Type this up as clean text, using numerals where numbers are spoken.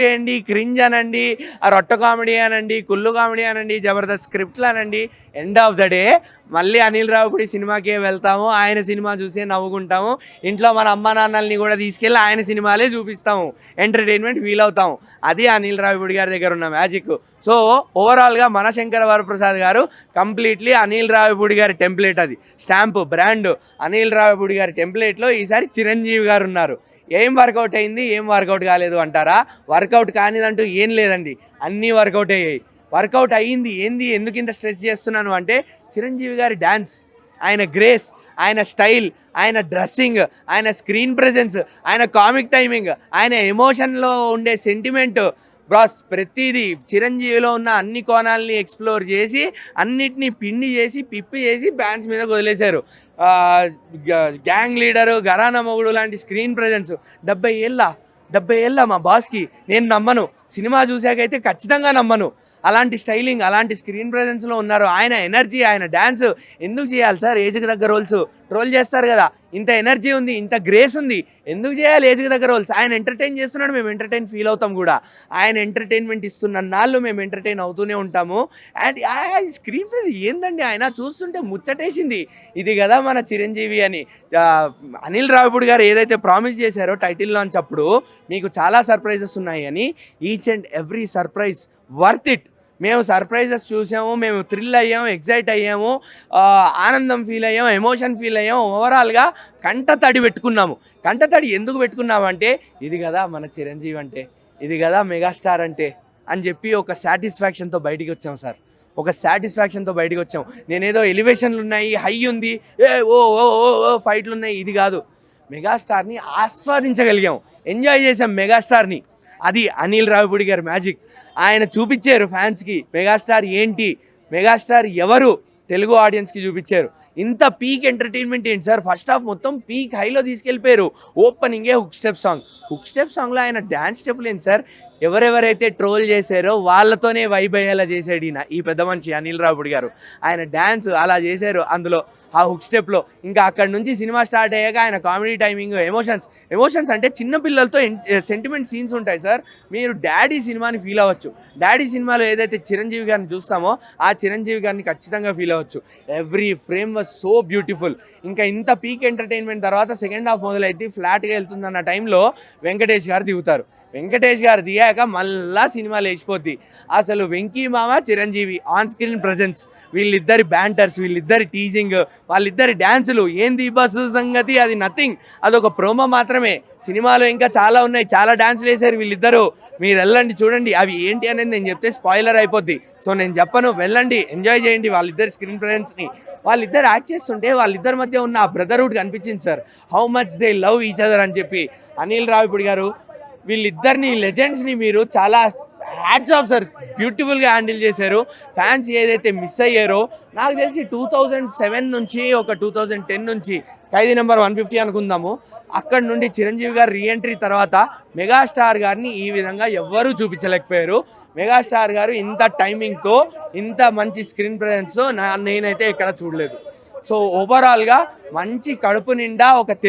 చేయండి, క్రింజ్ అనండి, ఆ రొట్ట కామెడీ అనండి, కుళ్ళు కామెడీ అనండి, జబర్దస్త్ స్క్రిప్ట్లు అనండి, ఎండ్ ఆఫ్ ద డే మళ్ళీ అనిల్ రావిపూడి సినిమాకే వెళ్తాము. ఆయన సినిమా చూసే నవ్వుకుంటాము. ఇంట్లో మన అమ్మ నాన్నల్ని కూడా తీసుకెళ్ళి ఆయన సినిమాలే చూపిస్తాము. ఎంటర్టైన్మెంట్ ఫీల్ అవుతాము. అది అనిల్ రావిపూడి గారి దగ్గర ఉన్న మ్యాజిక్. సో ఓవరాల్గా మన శంకర వరప్రసాద్ గారు కంప్లీట్లీ అనిల్ రావిపూడి గారి టెంప్లెట్, అది స్టాంపు బ్రాండ్. అనిల్ రావిపూడి గారి టెంప్లెట్లో ఈసారి చిరంజీవి గారు ఉన్నారు. ఏం వర్కౌట్ అయింది, ఏం వర్కౌట్ కాలేదు అంటారా? వర్కౌట్ కానిదంటూ ఏం లేదండి, అన్నీ వర్కౌట్ అయ్యాయి. వర్కౌట్ అయ్యింది ఏంది, ఎందుకు ఇంత స్ట్రెస్ చేస్తున్నాను అంటే చిరంజీవి గారి డ్యాన్స్, ఆయన గ్రేస్, ఆయన స్టైల్, ఆయన డ్రెస్సింగ్, ఆయన స్క్రీన్ ప్రెజెన్స్, ఆయన కామిక్ టైమింగ్, ఆయన ఎమోషన్లో ఉండే సెంటిమెంట్, బ్రాస్ ప్రతిదీ చిరంజీవిలో ఉన్న అన్ని కోణాలని ఎక్స్ప్లోర్ చేసి అన్నిటినీ పిండి చేసి పిప్పి చేసి బ్యాన్స్ మీద వదిలేశారు. గ్యాంగ్ లీడరు, ఘరానా మొగుడు లాంటి స్క్రీన్ ప్రజెన్స్. 70 ఏళ్ళ మా బాస్కి నేను నమ్మను, సినిమా చూశాకైతే ఖచ్చితంగా నమ్మను. అలాంటి స్టైలింగ్, అలాంటి స్క్రీన్ ప్రజెన్స్లో ఉన్నారు. ఆయన ఎనర్జీ, ఆయన డ్యాన్స్ ఎందుకు చేయాలి సార్? ఏజ్కి దగ్గర రోల్స్ ట్రోల్ చేస్తారు కదా. ఇంత ఎనర్జీ ఉంది, ఇంత గ్రేస్ ఉంది, ఎందుకు చేయాలి ఏజ్కి దగ్గర రోల్స్? ఆయన ఎంటర్టైన్ చేస్తున్నాడు, మేము ఎంటర్టైన్ ఫీల్ అవుతాం కూడా. ఆయన ఎంటర్టైన్మెంట్ ఇస్తున్న నాళ్ళు మేము ఎంటర్టైన్ అవుతూనే ఉంటాము. అండ్ స్క్రీన్ ప్రెస్ ఏందండి, ఆయన చూస్తుంటే ముచ్చటేసింది. ఇది కదా మన చిరంజీవి అని. అనిల్ రావిపూడి గారు ఏదైతే ప్రామిస్ చేశారో టైటిల్ లాంచ్ అప్పుడు, మీకు చాలా సర్ప్రైజెస్ ఉన్నాయి అని, each and every surprise worth it. మేము సర్ప్రైజెస్ చూసాము, మేము థ్రిల్ అయ్యాము, ఎగ్జైట్ అయ్యాము, ఆనందం ఫీల్ అయ్యాము, ఎమోషన్ ఫీల్ అయ్యాము. ఓవరాల్గా కంటతడి పెట్టుకున్నాము. కంటతడి ఎందుకు పెట్టుకున్నామంటే, ఇది కదా మన చిరంజీవి అంటే, ఇది కదా మెగాస్టార్ అంటే అని చెప్పి ఒక సాటిస్ఫాక్షన్తో బయటికి వచ్చాం సార్. ఒక సాటిస్ఫాక్షన్తో బయటికి వచ్చాం. నేనేదో ఎలివేషన్లు ఉన్నాయి, హై ఉంది, ఓ ఓ ఓ ఫైట్లు ఉన్నాయి, ఇది కాదు. మెగాస్టార్ని ఆస్వాదించగలిగాం, ఎంజాయ్ చేసాం మెగాస్టార్ని. అది అనిల్ రావిపూడి గారి మ్యాజిక్. ఆయన చూపించారు ఫ్యాన్స్కి మెగాస్టార్ ఏంటి, మెగాస్టార్ ఎవరు, తెలుగు ఆడియన్స్కి చూపించారు. ఇంత పీక్ ఎంటర్టైన్మెంట్ ఏంటి సార్? ఫస్ట్ హాఫ్ మొత్తం పీక్ హైలో తీసుకెళ్ళిపోయారు. ఓపెనింగే hook step song. Hook step సాంగ్లో ఆయన డ్యాన్స్ స్టెప్లు ఏంటి సార్? ఎవరెవరైతే ట్రోల్ చేశారో వాళ్ళతోనే వైబ్ అయ్యేలా చేశాడు ఈ పెద్ద మనిషి అనిల్ రావిపూడి గారు. ఆయన డ్యాన్స్ అలా చేశారు అందులో, ఆ హుక్ స్టెప్లో. ఇంకా అక్కడి నుంచి సినిమా స్టార్ట్ అయ్యాక ఆయన కామెడీ టైమింగ్, ఎమోషన్స్ అంటే చిన్న పిల్లలతో సెంటిమెంట్ సీన్స్ ఉంటాయి సార్. మీరు డాడీ సినిమాని ఫీల్ అవ్వచ్చు. డాడీ సినిమాలో ఏదైతే చిరంజీవి గారిని చూస్తామో ఆ చిరంజీవి గారిని ఖచ్చితంగా ఫీల్ అవ్వచ్చు. Every frame was so beautiful. ఇంకా ఇంత పీక్ ఎంటర్టైన్మెంట్ తర్వాత సెకండ్ హాఫ్ మొదలైతే ఫ్లాట్గా వెళ్తుందన్న టైంలో వెంకటేష్ గారు దిగుతారు. వెంకటేష్ గారు దిగాక మళ్ళా సినిమా లేచిపోద్ది. అసలు వెంకీ మామ, చిరంజీవి ఆన్ స్క్రీన్ ప్రజెన్స్, వీళ్ళిద్దరి బ్యాంటర్స్, వీళ్ళిద్దరి టీజింగ్, వాళ్ళిద్దరి డ్యాన్సులు, ఏంది బస్సు సంగతి, అది నథింగ్, అదొక ప్రోమో మాత్రమే. సినిమాలో ఇంకా చాలా ఉన్నాయి, చాలా డ్యాన్సులు వేశారు వీళ్ళిద్దరూ. మీరు వెళ్ళండి చూడండి. అవి ఏంటి అనేది నేను చెప్తే స్పాయిలర్ అయిపోద్ది. సో నేను చెప్పను, వెళ్ళండి, ఎంజాయ్ చేయండి వాళ్ళిద్దరి స్క్రీన్ ప్రజెన్స్ని. వాళ్ళిద్దరు యాక్ట్ చేస్తుంటే వాళ్ళిద్దరి మధ్య ఉన్న ఆ బ్రదర్హుడ్ కనిపించింది sir. How much they love each other అని చెప్పి. అనిల్ రావిపూడి గారు వీళ్ళిద్దరిని, లెజెండ్స్ని మీరు చాలా హ్యాట్స్ ఆఫ్ సార్, బ్యూటిఫుల్గా హ్యాండిల్ చేశారు. ఫ్యాన్స్ ఏదైతే మిస్ అయ్యారో, నాకు తెలిసి 2007 నుంచి, ఒక 2010 నుంచి, ఖైదీ నెంబర్ 150 అనుకుందాము, అక్కడి నుండి చిరంజీవి గారు రీఎంట్రీ తర్వాత మెగాస్టార్ గారిని ఈ విధంగా ఎవ్వరూ చూపించలేకపోయారు. మెగాస్టార్ గారు ఇంత టైమింగ్తో, ఇంత మంచి స్క్రీన్ ప్రెజెన్స్తో నేనైతే ఎక్కడ చూడలేదు. సో ఓవరాల్గా మంచి కడుపు నిండా ఒక తెలుగు